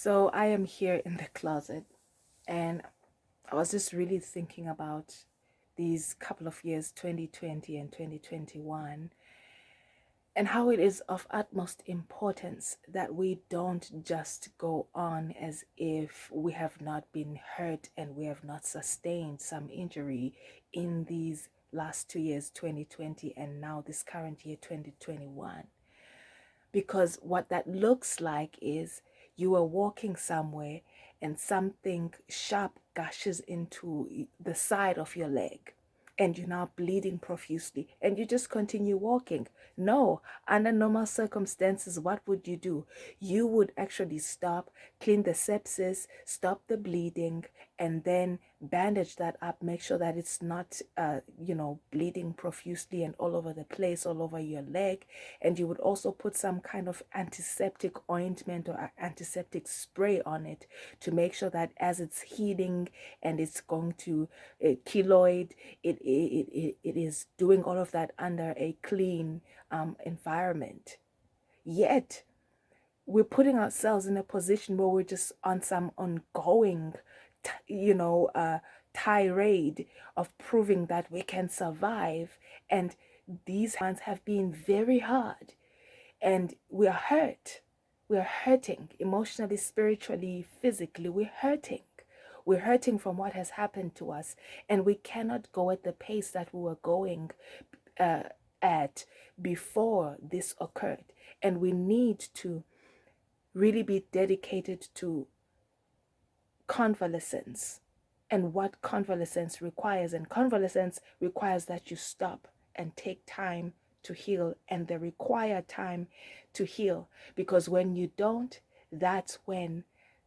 So I am here in the closet, and I was just really thinking about these couple of years, 2020 and 2021, and how it is of utmost importance that we don't just go on as if we have not been hurt and we have not sustained some injury in these last 2 years, 2020, and now this current year, 2021. Because what that looks like is you are walking somewhere and something sharp gushes into the side of your leg and you're now bleeding profusely and you just continue walking. No, under normal circumstances, what would you do? You would actually stop, clean the sepsis, stop the bleeding, and then bandage that up, make sure that it's not, bleeding profusely and all over the place, all over your leg. And you would also put some kind of antiseptic ointment or antiseptic spray on it to make sure that as it's healing and it's going to keloid, it is doing all of that under a clean environment. Yet, we're putting ourselves in a position where we're just on some ongoing, tirade of proving that we can survive. And these months have been very hard. And we are hurt. We are hurting emotionally, spiritually, physically. We're hurting. We're hurting from what has happened to us. And we cannot go at the pace that we were going at before this occurred. And we need to really be dedicated to convalescence and what convalescence requires. And convalescence requires that you stop and take time to heal, and the required time to heal. Because when you don't, that's when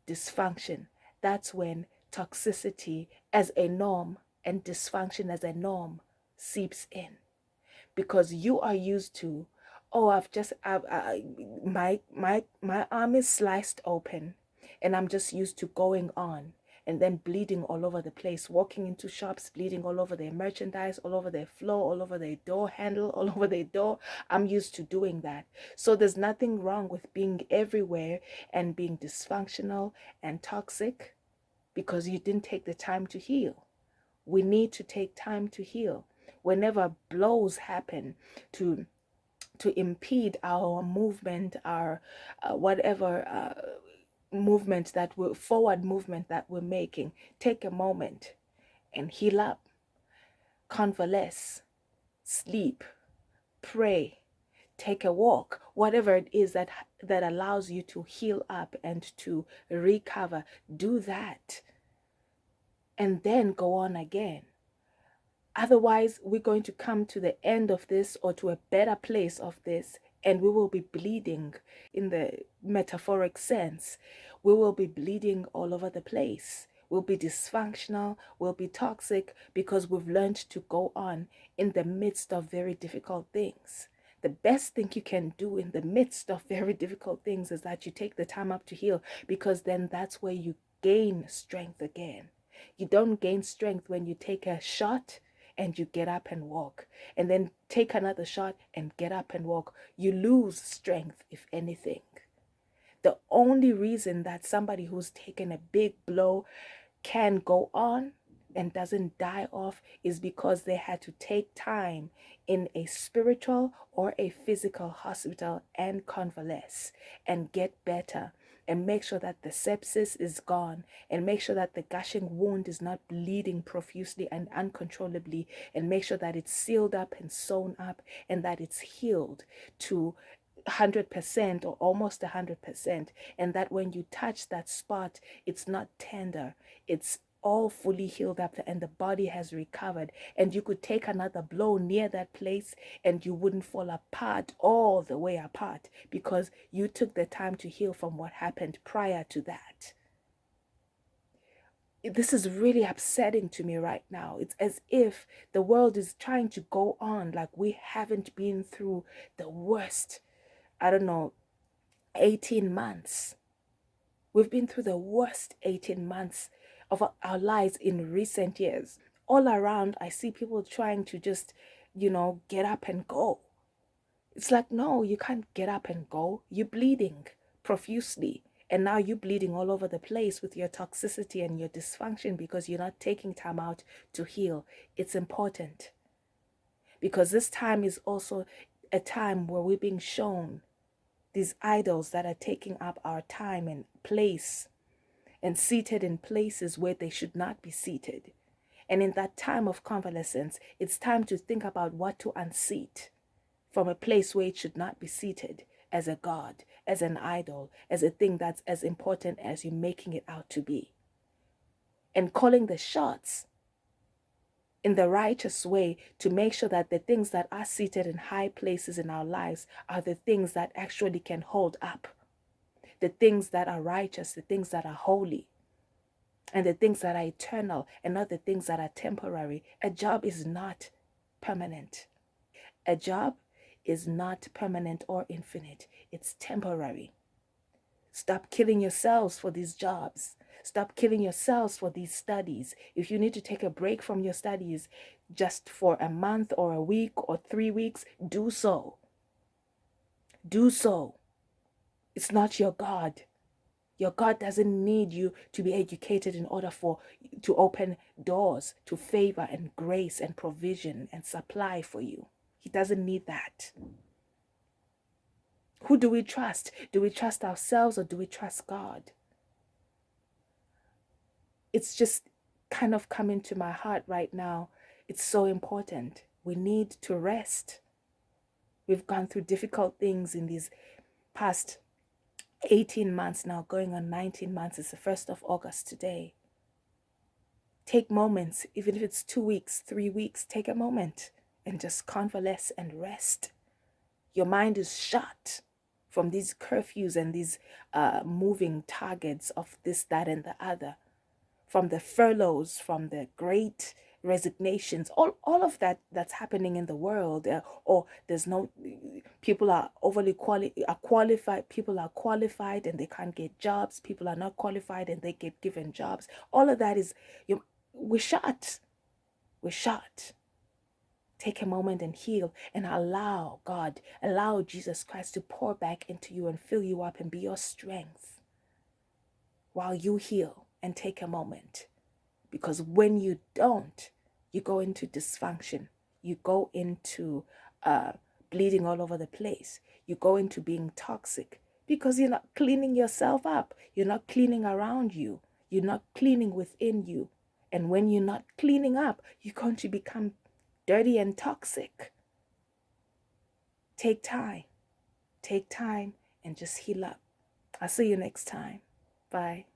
dysfunction, that's when toxicity as a norm and dysfunction as a norm seeps in. Because you are used to, oh, my arm is sliced open and I'm just used to going on and then bleeding all over the place, walking into shops, bleeding all over their merchandise, all over their floor, all over their door handle, all over their door. I'm used to doing that. So there's nothing wrong with being everywhere and being dysfunctional and toxic because you didn't take the time to heal. We need to take time to heal. Whenever blows happen to impede our movement, our forward movement that we're making, take a moment and heal up, convalesce, sleep, pray, take a walk, whatever it is that allows you to heal up and to recover. Do that and then go on again. Otherwise, we're going to come to the end of this or to a better place of this, and we will be bleeding in the metaphoric sense. We will be bleeding all over the place. We'll be dysfunctional, we'll be toxic because we've learned to go on in the midst of very difficult things. The best thing you can do in the midst of very difficult things is that you take the time up to heal, because then that's where you gain strength again. You don't gain strength when you take a shot and you get up and walk, and then take another shot and get up and walk. You lose strength, if anything. The only reason that somebody who's taken a big blow can go on and doesn't die off is because they had to take time in a spiritual or a physical hospital and convalesce and get better and make sure that the sepsis is gone and make sure that the gushing wound is not bleeding profusely and uncontrollably, and make sure that it's sealed up and sewn up and that it's healed to 100% or almost 100%, and that when you touch that spot, it's not tender, it's all fully healed up and the body has recovered, and you could take another blow near that place and you wouldn't fall apart all the way apart because you took the time to heal from what happened prior to that. This is really upsetting to me right now. It's as if the world is trying to go on like we haven't been through the worst, 18 months. We've been through the worst 18 months of our lives in recent years. All around, I see people trying to just, get up and go. It's like, no, you can't get up and go. You're bleeding profusely. And now you're bleeding all over the place with your toxicity and your dysfunction because you're not taking time out to heal. It's important, because this time is also a time where we're being shown these idols that are taking up our time and place and seated in places where they should not be seated. And in that time of convalescence, it's time to think about what to unseat from a place where it should not be seated, as a god, as an idol, as a thing that's as important as you're making it out to be. And calling the shots in the righteous way to make sure that the things that are seated in high places in our lives are the things that actually can hold up, the things that are righteous, the things that are holy, and the things that are eternal, and not the things that are temporary. A job is not permanent. A job is not permanent or infinite. It's temporary. Stop killing yourselves for these jobs. Stop killing yourselves for these studies. If you need to take a break from your studies just for a month or a week or 3 weeks, do so. Do so. It's not your God. Your God doesn't need you to be educated in order to open doors to favor and grace and provision and supply for you. He doesn't need that. Who do we trust? Do we trust ourselves or do we trust God? It's just kind of coming to my heart right now. It's so important. We need to rest. We've gone through difficult things in these past 18 months now, going on 19 months. It's the 1st of August today. Take moments, even if it's 2 weeks, 3 weeks, take a moment and just convalesce and rest. Your mind is shut from these curfews and these moving targets of this, that, and the other, from the furloughs, from the great resignations, all of that's happening in the world, or there's no, people are overly qualified, people are qualified and they can't get jobs, people are not qualified and they get given jobs. All of that is, we're shut. Take a moment and heal, and allow Jesus Christ to pour back into you and fill you up and be your strength while you heal and take a moment. Because when you don't, you go into dysfunction. You go into bleeding all over the place. You go into being toxic because you're not cleaning yourself up. You're not cleaning around you. You're not cleaning within you. And when you're not cleaning up, you're going to become dirty and toxic. Take time and just heal up. I'll see you next time. Bye.